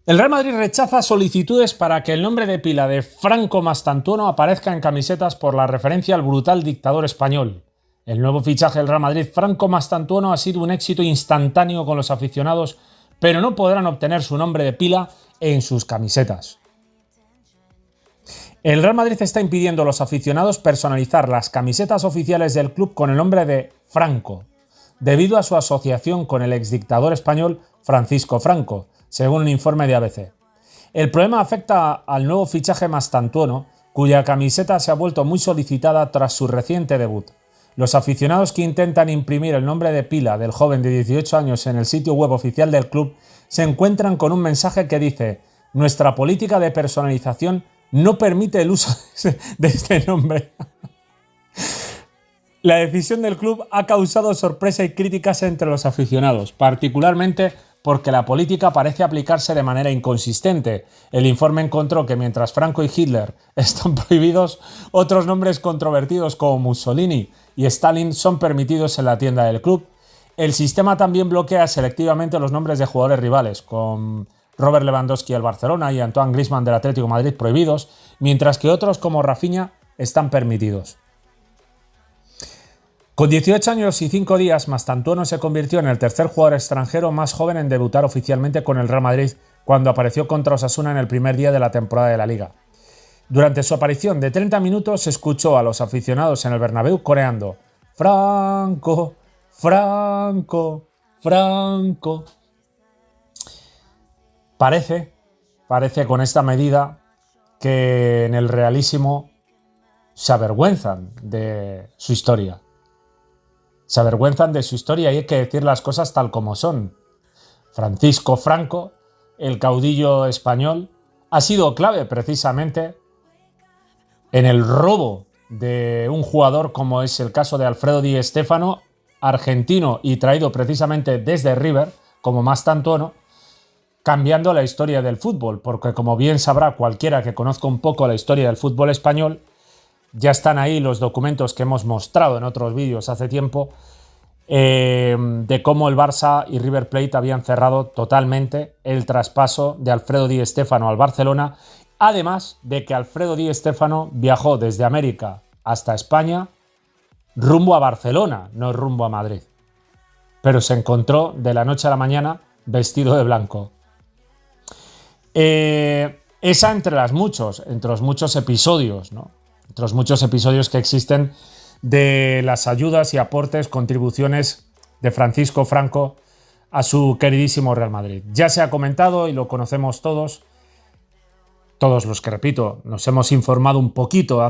El Real Madrid rechaza solicitudes para que el nombre de pila de Franco Mastantuono aparezca en camisetas por la referencia al brutal dictador español. El nuevo fichaje del Real Madrid, Franco Mastantuono, ha sido un éxito instantáneo con los aficionados, pero no podrán obtener su nombre de pila en sus camisetas. El Real Madrid está impidiendo a los aficionados personalizar las camisetas oficiales del club con el nombre de Franco, debido a su asociación con el exdictador español Francisco Franco, según un informe de ABC. El problema afecta al nuevo fichaje Mastantuono, cuya camiseta se ha vuelto muy solicitada tras su reciente debut. Los aficionados que intentan imprimir el nombre de pila del joven de 18 años en el sitio web oficial del club se encuentran con un mensaje que dice: «Nuestra política de personalización no permite el uso de este nombre». La decisión del club ha causado sorpresa y críticas entre los aficionados, particularmente porque la política parece aplicarse de manera inconsistente. El informe encontró que mientras Franco y Hitler están prohibidos, otros nombres controvertidos como Mussolini y Stalin son permitidos en la tienda del club. El sistema también bloquea selectivamente los nombres de jugadores rivales, con Robert Lewandowski del Barcelona y Antoine Griezmann del Atlético de Madrid prohibidos, mientras que otros como Rafinha están permitidos. Con 18 años y 5 días, Mastantuono se convirtió en el tercer jugador extranjero más joven en debutar oficialmente con el Real Madrid cuando apareció contra Osasuna en el primer día de la temporada de la Liga. Durante su aparición de 30 minutos se escuchó a los aficionados en el Bernabéu coreando «Franco, Franco, Franco». Parece con esta medida que en el realísimo se avergüenzan de su historia. Se avergüenzan de su historia y hay que decir las cosas tal como son. Francisco Franco, el caudillo español, ha sido clave precisamente en el robo de un jugador como es el caso de Alfredo Di Stéfano, argentino y traído precisamente desde River, como Mastantuono, cambiando la historia del fútbol, porque como bien sabrá cualquiera que conozca un poco la historia del fútbol español, ya están ahí los documentos que hemos mostrado en otros vídeos hace tiempo, de cómo el Barça y River Plate habían cerrado totalmente el traspaso de Alfredo Di Stéfano al Barcelona, además de que Alfredo Di Stéfano viajó desde América hasta España rumbo a Barcelona, no rumbo a Madrid. Pero se encontró de la noche a la mañana vestido de blanco. Esa entre los muchos episodios, ¿no? Entre los muchos episodios que existen de las ayudas y aportes, contribuciones de Francisco Franco a su queridísimo Real Madrid. Ya se ha comentado y lo conocemos todos los que, repito, nos hemos informado un poquito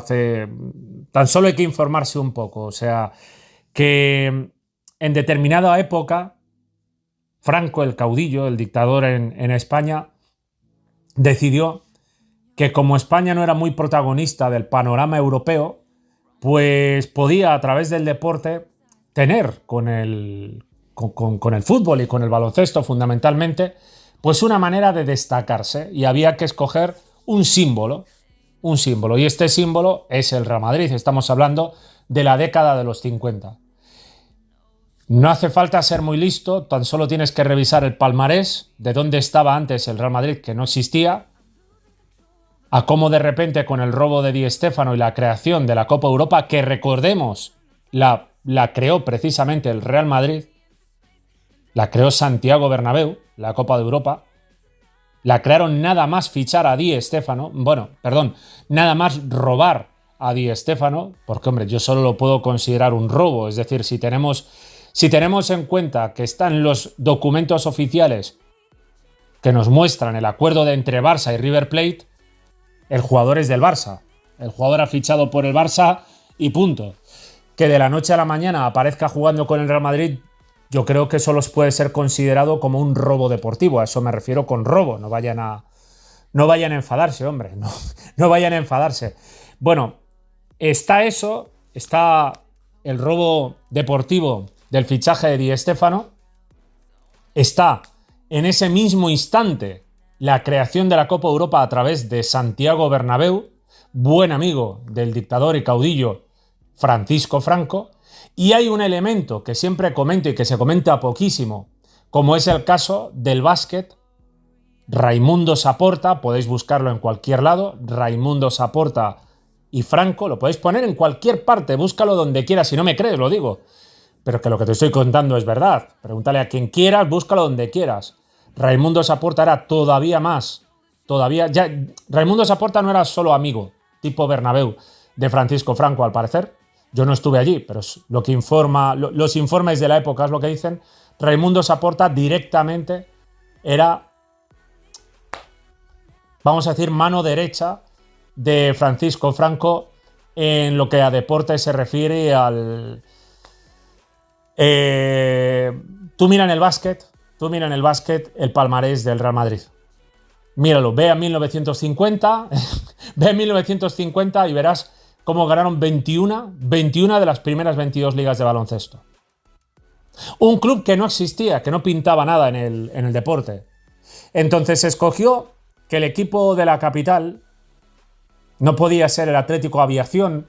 tan solo hay que informarse un poco, o sea, que en determinada época Franco, el caudillo, el dictador en España, decidió que como España no era muy protagonista del panorama europeo, pues podía a través del deporte tener con el fútbol y con el baloncesto fundamentalmente, pues una manera de destacarse y había que escoger un símbolo, y este símbolo es el Real Madrid. Estamos hablando de la década de los 50. No hace falta ser muy listo, tan solo tienes que revisar el palmarés de dónde estaba antes el Real Madrid, que no existía, a cómo de repente con el robo de Di Stéfano y la creación de la Copa Europa, que recordemos, la creó precisamente el Real Madrid, la creó Santiago Bernabéu, la Copa de Europa, la crearon nada más fichar a Di Stéfano, nada más robar a Di Stéfano, porque hombre, yo solo lo puedo considerar un robo, es decir, si tenemos en cuenta que están los documentos oficiales que nos muestran el acuerdo entre Barça y River Plate, el jugador es del Barça. El jugador ha fichado por el Barça y punto. Que de la noche a la mañana aparezca jugando con el Real Madrid, yo creo que solo puede ser considerado como un robo deportivo. A eso me refiero con robo. No vayan a enfadarse, hombre. No vayan a enfadarse. Bueno, está eso. Está el robo deportivo del fichaje de Di Stéfano. Está en ese mismo instante la creación de la Copa Europa a través de Santiago Bernabéu, buen amigo del dictador y caudillo Francisco Franco, y hay un elemento que siempre comento y que se comenta poquísimo, como es el caso del básquet, Raimundo Saporta, podéis buscarlo en cualquier lado, Raimundo Saporta y Franco, lo podéis poner en cualquier parte, búscalo donde quieras, si no me crees, lo digo. Pero que lo que te estoy contando es verdad. Pregúntale a quien quieras, búscalo donde quieras. Raimundo Saporta era todavía más. Raimundo Saporta no era solo amigo, tipo Bernabéu, de Francisco Franco, al parecer. Yo no estuve allí, pero es lo que los informes de la época es lo que dicen. Raimundo Saporta directamente era, vamos a decir, mano derecha de Francisco Franco en lo que a deporte se refiere al... tú mira en el básquet el palmarés del Real Madrid. Míralo, ve a 1950, ve a 1950 y verás cómo ganaron 21 de las primeras 22 ligas de baloncesto. Un club que no existía, que no pintaba nada en el deporte. Entonces se escogió que el equipo de la capital no podía ser el Atlético Aviación,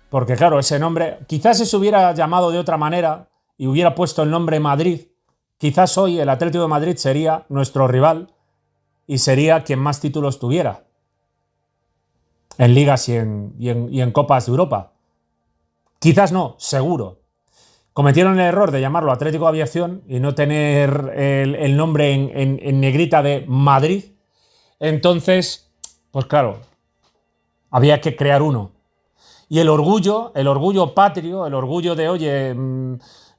porque claro, ese nombre, quizás si se hubiera llamado de otra manera y hubiera puesto el nombre Madrid, quizás hoy el Atlético de Madrid sería nuestro rival y sería quien más títulos tuviera en ligas y en copas de Europa. Quizás no, seguro. Cometieron el error de llamarlo Atlético Aviación y no tener el nombre en negrita de Madrid. Entonces, pues claro, había que crear uno. Y el orgullo patrio, el orgullo de, oye,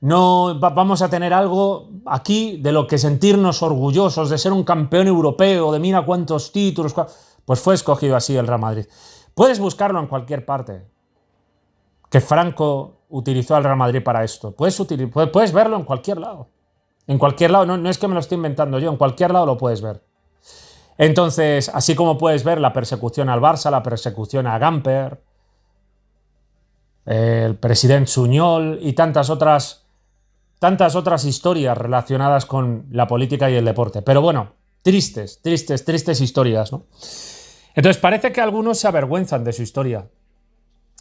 no vamos a tener algo aquí de lo que sentirnos orgullosos, de ser un campeón europeo, de mira cuántos títulos, pues fue escogido así el Real Madrid. Puedes buscarlo en cualquier parte, que Franco utilizó al Real Madrid para esto. Puedes verlo en cualquier lado. En cualquier lado, no es que me lo esté inventando yo, en cualquier lado lo puedes ver. Entonces, así como puedes ver la persecución al Barça, la persecución a Gamper, el presidente Suñol y tantas otras historias relacionadas con la política y el deporte. Pero bueno, tristes historias, ¿no? Entonces parece que algunos se avergüenzan de su historia.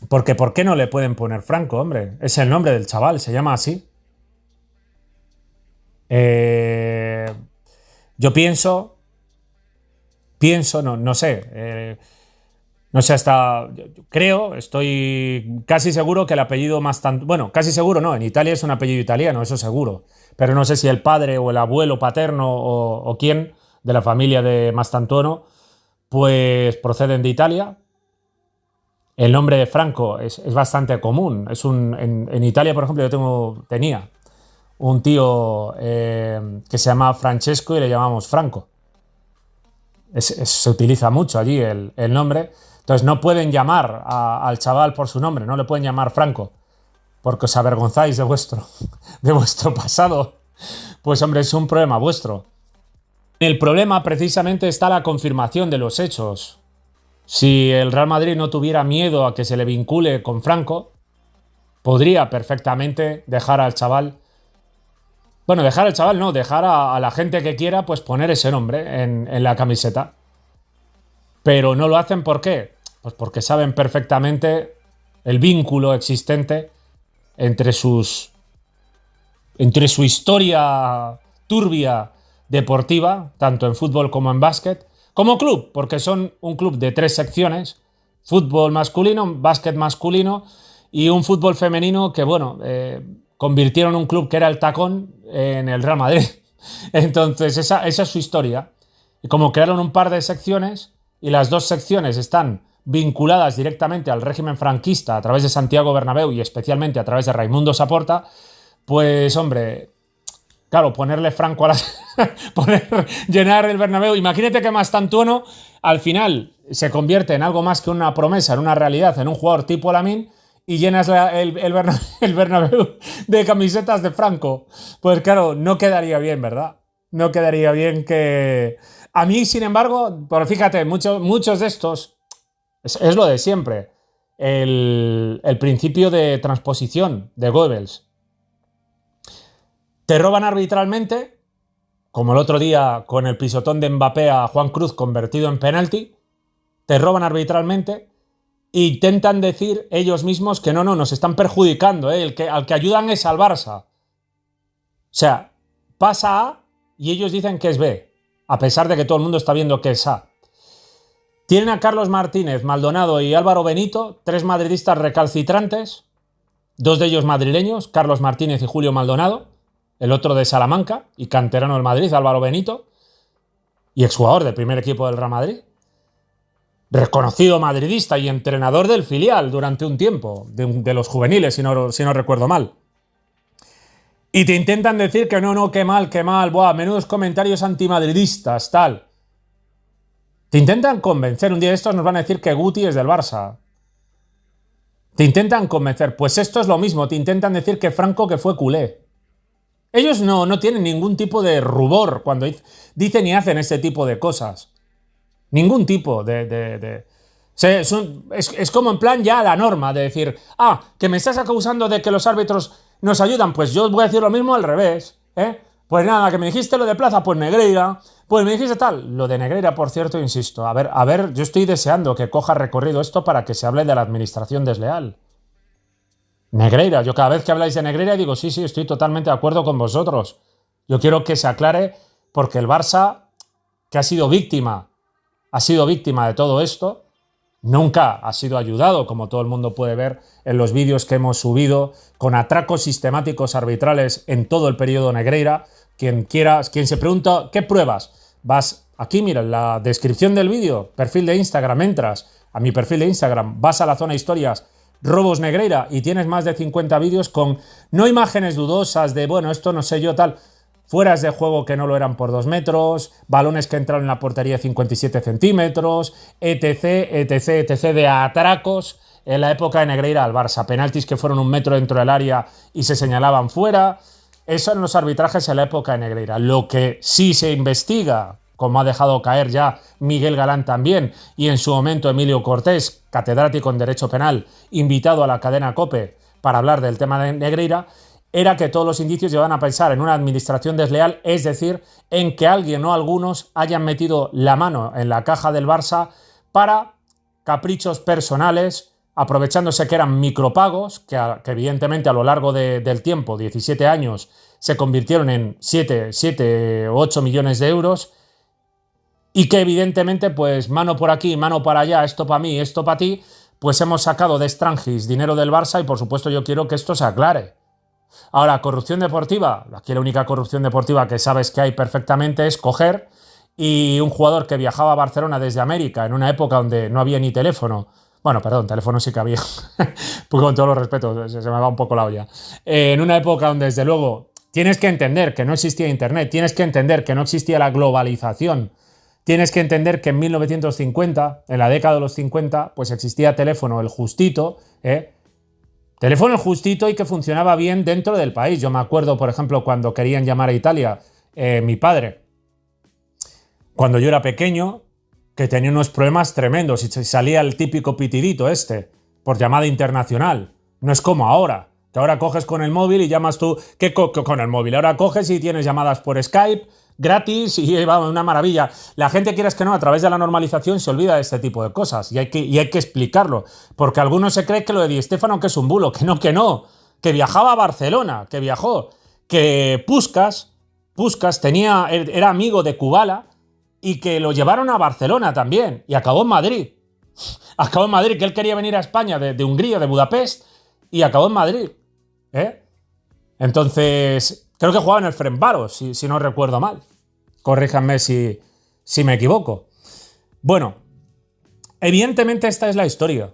Porque ¿por qué no le pueden poner Franco, hombre? Es el nombre del chaval, se llama así. Yo pienso, no sé, no sé hasta, creo, estoy casi seguro que el apellido Mastantuono, bueno, casi seguro no, en Italia es un apellido italiano, eso seguro, pero no sé si el padre o el abuelo paterno o quién de la familia de Mastantuono, pues proceden de Italia. El nombre de Franco es bastante común, en Italia, por ejemplo, tenía un tío que se llama Francesco y le llamamos Franco. Se utiliza mucho allí el nombre. Entonces no pueden llamar al chaval por su nombre, no le pueden llamar Franco, porque os avergonzáis de vuestro pasado. Pues hombre, es un problema vuestro. El problema precisamente está la confirmación de los hechos. Si el Real Madrid no tuviera miedo a que se le vincule con Franco, podría perfectamente dejar al chaval... Bueno, dejar al chaval no, dejar a la gente que quiera pues poner ese nombre en la camiseta. Pero no lo hacen, ¿por qué? Pues porque saben perfectamente el vínculo existente entre su historia turbia deportiva, tanto en fútbol como en básquet, como club, porque son un club de 3 secciones, fútbol masculino, básquet masculino y un fútbol femenino que, bueno, convirtieron un club que era el Tacón en el Real Madrid. Entonces, esa es su historia. Y como crearon un par de secciones, y las 2 secciones están vinculadas directamente al régimen franquista a través de Santiago Bernabéu y especialmente a través de Raimundo Saporta, pues, hombre, claro, ponerle Franco a las... llenar el Bernabéu. Imagínate que Mastantuono al final se convierte en algo más que una promesa, en una realidad, en un jugador tipo Lamine, y llenas el Bernabéu de camisetas de Franco. Pues claro, no quedaría bien, ¿verdad? No quedaría bien que... A mí, sin embargo, pero fíjate, muchos de estos, es lo de siempre, el principio de transposición de Goebbels. Te roban arbitralmente, como el otro día con el pisotón de Mbappé a Juan Cruz convertido en penalti, te roban arbitralmente e intentan decir ellos mismos que no, nos están perjudicando, al que ayudan es al Barça. O sea, pasa A y ellos dicen que es B. a pesar de que todo el mundo está viendo que es A. Tienen a Carlos Martínez, Maldonado y Álvaro Benito, 3 madridistas recalcitrantes, 2 de ellos madrileños, Carlos Martínez y Julio Maldonado, el otro de Salamanca y canterano del Madrid, Álvaro Benito, y exjugador del primer equipo del Real Madrid. Reconocido madridista y entrenador del filial durante un tiempo, de los juveniles, si no recuerdo mal. Y te intentan decir que no, qué mal, buah, menudos comentarios antimadridistas, tal. Te intentan convencer, un día de estos nos van a decir que Guti es del Barça. Te intentan convencer, pues esto es lo mismo, te intentan decir que Franco que fue culé. Ellos no tienen ningún tipo de rubor cuando dicen y hacen ese tipo de cosas. Ningún tipo es como en plan ya la norma de decir, que me estás acusando de que los árbitros nos ayudan, pues yo os voy a decir lo mismo al revés, ¿eh? Pues nada, que me dijiste lo de Plaza, pues Negreira, pues me dijiste tal. Lo de Negreira, por cierto, insisto, a ver, yo estoy deseando que coja recorrido esto para que se hable de la administración desleal. Negreira, yo cada vez que habláis de Negreira digo, sí, estoy totalmente de acuerdo con vosotros. Yo quiero que se aclare porque el Barça, que ha sido víctima de todo esto, nunca ha sido ayudado, como todo el mundo puede ver en los vídeos que hemos subido, con atracos sistemáticos arbitrales en todo el periodo Negreira. Quien se pregunta, ¿qué pruebas? Vas aquí, mira, en la descripción del vídeo, perfil de Instagram, entras a mi perfil de Instagram, vas a la zona historias, robos Negreira, y tienes más de 50 vídeos con no imágenes dudosas de, bueno, esto no sé yo, tal, fueras de juego que no lo eran por 2 metros, balones que entraron en la portería 57 centímetros, etc. de atracos en la época de Negreira al Barça, penaltis que fueron 1 metro dentro del área y se señalaban fuera. Eso en los arbitrajes en la época de Negreira. Lo que sí se investiga, como ha dejado caer ya Miguel Galán también, y en su momento Emilio Cortés, catedrático en Derecho Penal, invitado a la cadena COPE para hablar del tema de Negreira, era que todos los indicios llevan a pensar en una administración desleal, es decir, en que alguien o algunos hayan metido la mano en la caja del Barça para caprichos personales, aprovechándose que eran micropagos, que evidentemente a lo largo del tiempo, 17 años, se convirtieron en 7 o 8 millones de euros, y que evidentemente, pues mano por aquí, mano para allá, esto para mí, esto para ti, pues hemos sacado de Strangis dinero del Barça y por supuesto yo quiero que esto se aclare. Ahora, corrupción deportiva, aquí la única corrupción deportiva que sabes que hay perfectamente es coger y un jugador que viajaba a Barcelona desde América en una época donde no había ni teléfono. Bueno, perdón, teléfono sí que había, pues con todos los respetos, se me va un poco la olla. En una época donde, desde luego, tienes que entender que no existía Internet, tienes que entender que no existía la globalización, tienes que entender que en 1950, en la década de los 50, pues existía teléfono el justito, teléfono el justito y que funcionaba bien dentro del país. Yo me acuerdo, por ejemplo, cuando querían llamar a Italia, mi padre, cuando yo era pequeño, que tenía unos problemas tremendos y salía el típico pitidito por llamada internacional. No es como ahora, que ahora coges con el móvil y llamas tú, ¿qué con el móvil? Ahora coges y tienes llamadas por Skype, gratis, y va una maravilla. La gente, quieras que no, a través de la normalización se olvida de este tipo de cosas y hay que explicarlo, porque algunos se creen que lo de Di Stéfano que es un bulo, que no, que viajaba a Barcelona, que Puskás era amigo de Kubala, y que lo llevaron a Barcelona también, y acabó en Madrid. Acabó en Madrid, que él quería venir a España de Hungría, de Budapest, y acabó en Madrid. Entonces, creo que jugaba en el Ferencváros, si no recuerdo mal. Corríjanme si me equivoco. Bueno, evidentemente esta es la historia.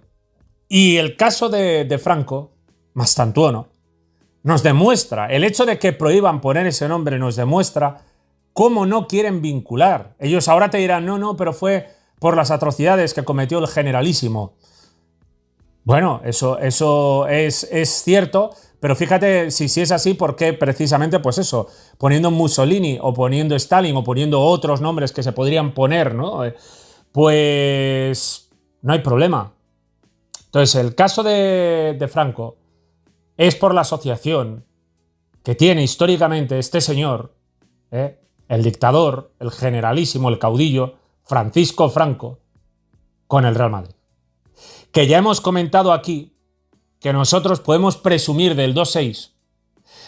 Y el caso de Franco, Mastantuono, nos demuestra, el hecho de que prohíban poner ese nombre nos demuestra cómo no quieren vincular. Ellos ahora te dirán, no, pero fue por las atrocidades que cometió el generalísimo. Bueno, eso es cierto, pero fíjate si es así, ¿por qué precisamente pues eso? Poniendo Mussolini o poniendo Stalin o poniendo otros nombres que se podrían poner, ¿no? Pues no hay problema. Entonces, el caso de Franco es por la asociación que tiene históricamente este señor, el dictador, el generalísimo, el caudillo, Francisco Franco, con el Real Madrid. Que ya hemos comentado aquí que nosotros podemos presumir del 2-6,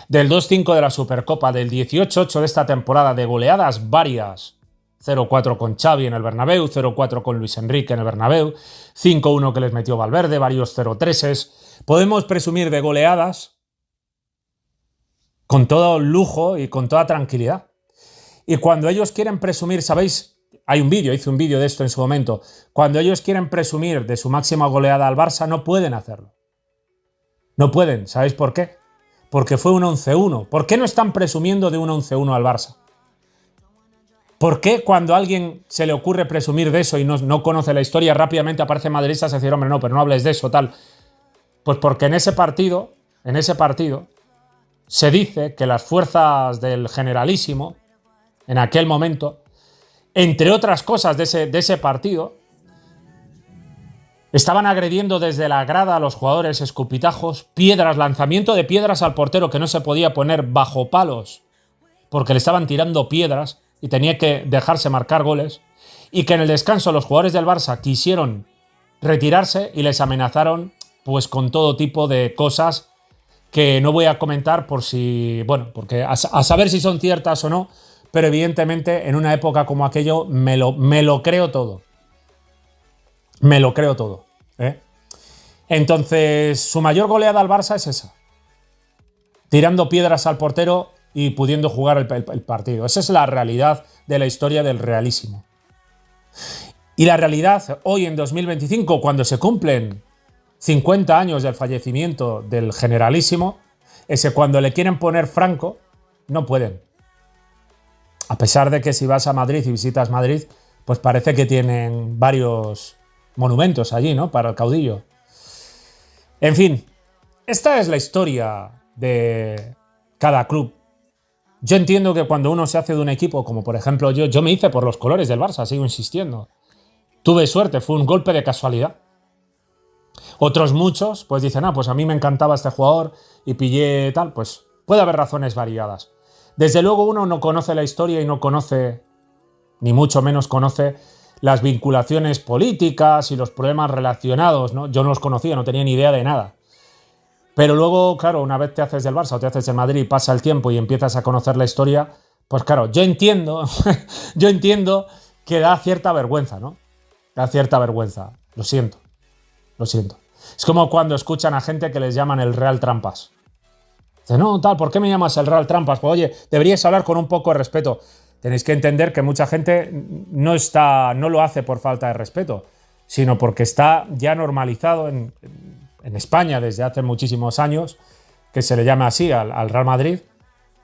del 2-5 de la Supercopa, del 18-8 de esta temporada, de goleadas varias, 0-4 con Xavi en el Bernabéu, 0-4 con Luis Enrique en el Bernabéu, 5-1 que les metió Valverde, varios 0-3s. Podemos presumir de goleadas con todo lujo y con toda tranquilidad. Y cuando ellos quieren presumir, ¿sabéis? Hice un vídeo de esto en su momento. Cuando ellos quieren presumir de su máxima goleada al Barça, no pueden hacerlo. No pueden. ¿Sabéis por qué? Porque fue un 11-1. ¿Por qué no están presumiendo de un 11-1 al Barça? ¿Por qué cuando a alguien se le ocurre presumir de eso y no conoce la historia, rápidamente aparece madridistas a decir, hombre, no, pero no hables de eso, tal? Pues porque en ese partido, se dice que las fuerzas del Generalísimo, en aquel momento, entre otras cosas de ese partido, estaban agrediendo desde la grada a los jugadores, escupitajos, piedras, lanzamiento de piedras al portero que no se podía poner bajo palos porque le estaban tirando piedras y tenía que dejarse marcar goles, y que en el descanso los jugadores del Barça quisieron retirarse y les amenazaron pues con todo tipo de cosas que no voy a comentar porque a saber si son ciertas o no, pero evidentemente en una época como aquello me lo creo todo. Me lo creo todo. Entonces, su mayor goleada al Barça es esa. Tirando piedras al portero y pudiendo jugar el partido. Esa es la realidad de la historia del Realísimo. Y la realidad hoy en 2025, cuando se cumplen 50 años del fallecimiento del Generalísimo, es que cuando le quieren poner Franco, no pueden. A pesar de que si vas a Madrid y visitas Madrid, pues parece que tienen varios monumentos allí, ¿no? Para el caudillo. En fin, esta es la historia de cada club. Yo entiendo que cuando uno se hace de un equipo, como por ejemplo yo me hice por los colores del Barça, sigo insistiendo. Tuve suerte, fue un golpe de casualidad. Otros muchos pues dicen, pues a mí me encantaba este jugador y pillé tal, pues puede haber razones variadas. Desde luego uno no conoce la historia y no conoce, ni mucho menos conoce, las vinculaciones políticas y los problemas relacionados, ¿no? Yo no los conocía, no tenía ni idea de nada. Pero luego, claro, una vez te haces del Barça o te haces del Madrid y pasa el tiempo y empiezas a conocer la historia, pues claro, yo entiendo que da cierta vergüenza, ¿no? Da cierta vergüenza. Lo siento. Es como cuando escuchan a gente que les llaman el Real Trampas. Dice, no, tal, ¿por qué me llamas el Real Trampas? Pues oye, deberíais hablar con un poco de respeto. Tenéis que entender que mucha gente no lo hace por falta de respeto, sino porque está ya normalizado en España desde hace muchísimos años que se le llama así al Real Madrid,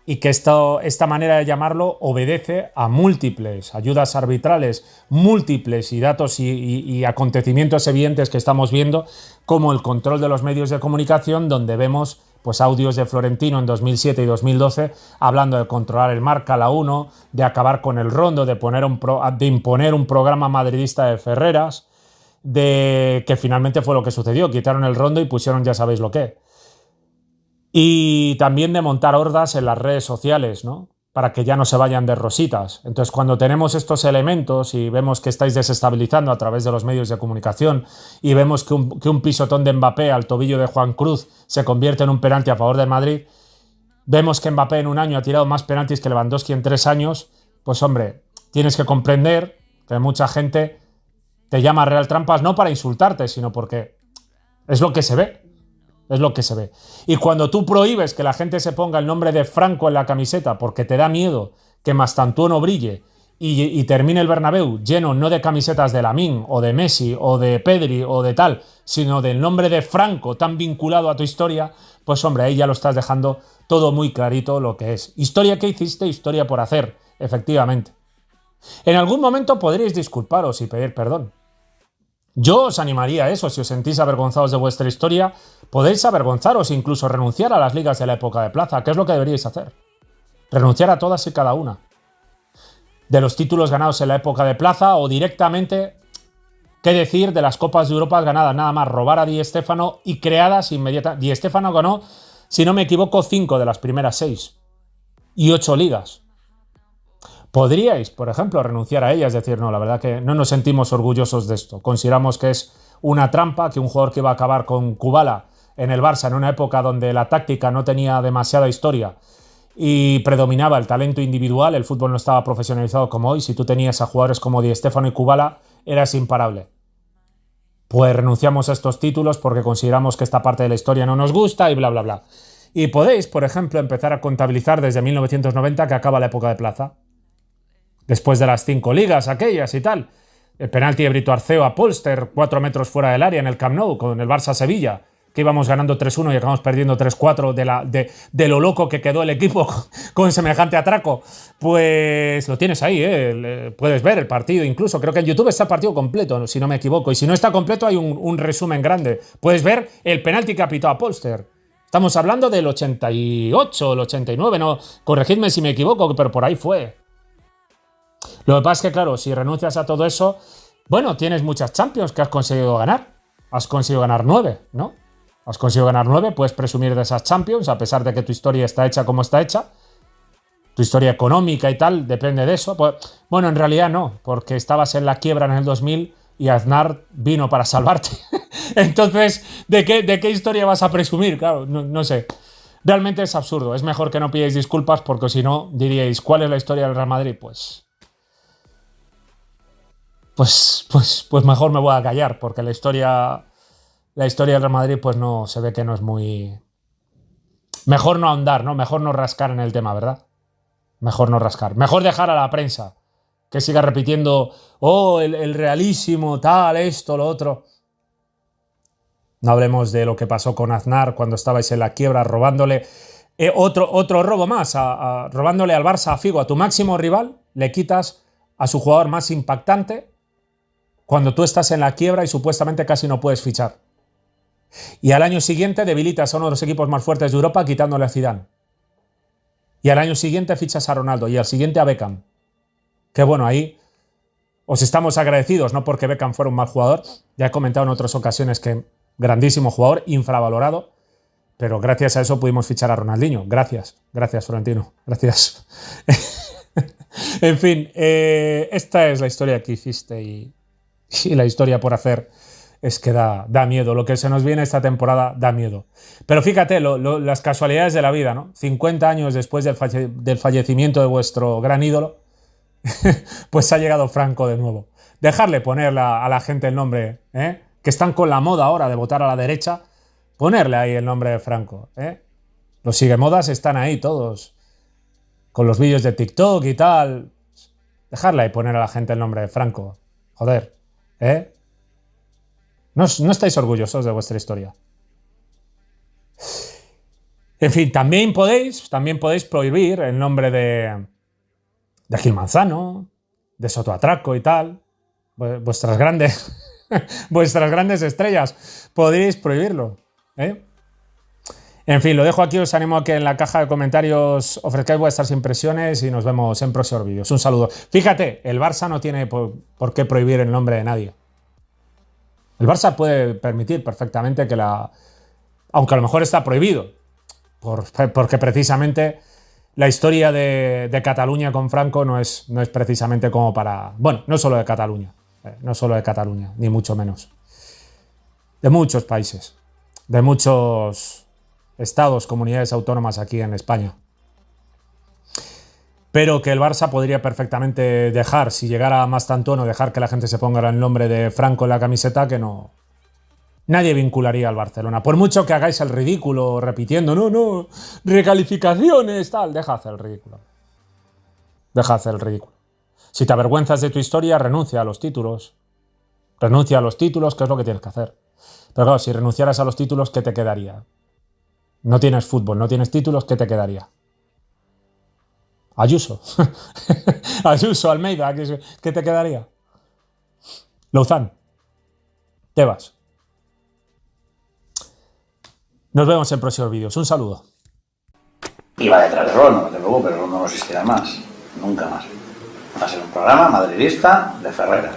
y que esta manera de llamarlo obedece a múltiples ayudas arbitrales, múltiples y datos y acontecimientos evidentes que estamos viendo, como el control de los medios de comunicación, donde vemos pues audios de Florentino en 2007 y 2012 hablando de controlar el Marca, la 1, de acabar con el Rondo, de imponer un programa madridista de Ferreras, de que finalmente fue lo que sucedió, quitaron el Rondo y pusieron ya sabéis lo que. Y también de montar hordas en las redes sociales, ¿no? Para que ya no se vayan de rositas. Entonces, cuando tenemos estos elementos y vemos que estáis desestabilizando a través de los medios de comunicación y vemos que un pisotón de Mbappé al tobillo de Juan Cruz se convierte en un penalti a favor del Madrid, vemos que Mbappé en un año ha tirado más penaltis que Lewandowski en 3 años, pues hombre, tienes que comprender que mucha gente te llama Real Trampas no para insultarte, sino porque es lo que se ve. Es lo que se ve. Y cuando tú prohíbes que la gente se ponga el nombre de Franco en la camiseta porque te da miedo que Mastantuono brille y termine el Bernabéu lleno no de camisetas de Lamine o de Messi o de Pedri o de tal, sino del nombre de Franco tan vinculado a tu historia, pues hombre, ahí ya lo estás dejando todo muy clarito lo que es. Historia que hiciste, historia por hacer, efectivamente. En algún momento podríais disculparos y pedir perdón. Yo os animaría a eso. Si os sentís avergonzados de vuestra historia, podéis avergonzaros e incluso renunciar a las ligas de la época de Plaza, que es lo que deberíais hacer. Renunciar a todas y cada una de los títulos ganados en la época de Plaza, o directamente, qué decir de las Copas de Europa ganadas, nada más robar a Di Stéfano y creadas inmediatamente. Di Stéfano ganó, si no me equivoco, 5 de las primeras 6 y 8 ligas. Podríais, por ejemplo, renunciar a ellas, decir, no, la verdad que no nos sentimos orgullosos de esto. Consideramos que es una trampa, que un jugador que iba a acabar con Kubala en el Barça en una época donde la táctica no tenía demasiada historia y predominaba el talento individual, el fútbol no estaba profesionalizado como hoy, si tú tenías a jugadores como Di Stéfano y Kubala, eras imparable. Pues renunciamos a estos títulos porque consideramos que esta parte de la historia no nos gusta y bla, bla, bla. Y podéis, por ejemplo, empezar a contabilizar desde 1990 que acaba la época de Plaza. Después de las 5 ligas aquellas y tal. El penalti de Brito Arceo a Polster, 4 metros fuera del área en el Camp Nou, con el Barça-Sevilla, que íbamos ganando 3-1 y acabamos perdiendo 3-4 de lo loco que quedó el equipo con semejante atraco. Pues lo tienes ahí, puedes ver el partido incluso. Creo que en YouTube está el partido completo, si no me equivoco. Y si no está completo hay un resumen grande. Puedes ver el penalti que ha pitado a Polster. Estamos hablando del 88, el 89, no, corregidme si me equivoco, pero por ahí fue. Lo que pasa es que, claro, si renuncias a todo eso, bueno, tienes muchas Champions que has conseguido ganar. Has conseguido ganar 9, ¿no? Has conseguido ganar 9, puedes presumir de esas Champions, a pesar de que tu historia está hecha como está hecha. Tu historia económica y tal depende de eso. Pues, bueno, en realidad no, porque estabas en la quiebra en el 2000 y Aznar vino para salvarte. Entonces, ¿de qué historia vas a presumir? Claro, no sé. Realmente es absurdo. Es mejor que no pidáis disculpas porque si no diríais, ¿cuál es la historia del Real Madrid? Pues mejor me voy a callar, porque la historia del Real Madrid pues no, se ve que no es muy... Mejor no ahondar, ¿no? Mejor no rascar en el tema, ¿verdad? Mejor no rascar. Mejor dejar a la prensa que siga repitiendo, el realísimo, tal, esto, lo otro. No hablemos de lo que pasó con Aznar cuando estabais en la quiebra, robándole... otro robo más, robándole al Barça a Figo, a tu máximo rival, le quitas a su jugador más impactante cuando tú estás en la quiebra y supuestamente casi no puedes fichar. Y al año siguiente debilitas a uno de los equipos más fuertes de Europa quitándole a Zidane. Y al año siguiente fichas a Ronaldo y al siguiente a Beckham. Que bueno, ahí os estamos agradecidos, no porque Beckham fuera un mal jugador. Ya he comentado en otras ocasiones que grandísimo jugador, infravalorado, pero gracias a eso pudimos fichar a Ronaldinho. Gracias, Florentino, gracias. En fin, esta es la historia que hiciste y la historia por hacer es que da miedo. Lo que se nos viene esta temporada da miedo. Pero fíjate, las casualidades de la vida, ¿no? 50 años después del fallecimiento de vuestro gran ídolo, pues ha llegado Franco de nuevo. Dejarle poner a la gente el nombre, que están con la moda ahora de votar a la derecha, ponerle ahí el nombre de Franco. Los siguemodas están ahí todos, con los vídeos de TikTok y tal. Dejarle ahí poner a la gente el nombre de Franco. Joder, ¿No estáis orgullosos de vuestra historia? En fin, también podéis prohibir el nombre de Gil Manzano, de Soto Atraco y tal. Vuestras grandes estrellas. Podéis prohibirlo. En fin, lo dejo aquí. Os animo a que en la caja de comentarios ofrezcáis vuestras impresiones y nos vemos en próximos vídeos. Un saludo. Fíjate, el Barça no tiene por qué prohibir el nombre de nadie. El Barça puede permitir perfectamente que aunque a lo mejor está prohibido, porque precisamente la historia de Cataluña con Franco no es precisamente como para... Bueno, no solo de Cataluña, ni mucho menos. De muchos países, de muchos estados, comunidades autónomas aquí en España. Pero que el Barça podría perfectamente dejar, si llegara a más tanto, dejar que la gente se ponga el nombre de Franco en la camiseta, que no... Nadie vincularía al Barcelona. Por mucho que hagáis el ridículo repitiendo, no, recalificaciones, tal, deja hacer el ridículo. Deja hacer el ridículo. Si te avergüenzas de tu historia, renuncia a los títulos. Renuncia a los títulos, que es lo que tienes que hacer. Pero claro, si renunciaras a los títulos, ¿qué te quedaría? No tienes fútbol, no tienes títulos, ¿qué te quedaría? Ayuso. Ayuso, Almeida, ¿qué te quedaría? Louzán. Tebas. Nos vemos en próximos vídeos. Un saludo. Iba detrás de Ron, no te preocupes, pero Ron no existirá más. Nunca más. Va a ser un programa madridista de Ferrer.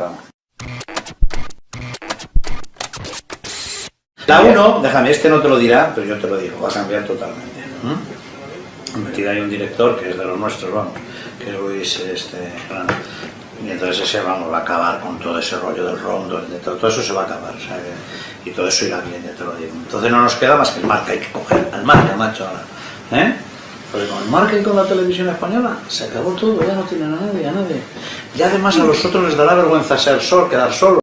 La 1, déjame, este no te lo dirá, pero yo te lo digo, va a cambiar totalmente. Metida hay un director que es de los nuestros, vamos, que es Luis Grande. Y entonces ese, vamos, va a acabar con todo ese rollo del rondo, de todo eso se va a acabar, o sea, y todo eso irá bien, ya te lo digo. Entonces no nos queda más que el Marca, hay que coger al Marca, macho, ahora. Porque con el marca y con la televisión española se acabó todo, ya no tienen a nadie, a nadie. Y además a los otros les dará vergüenza ser sol, quedar solo.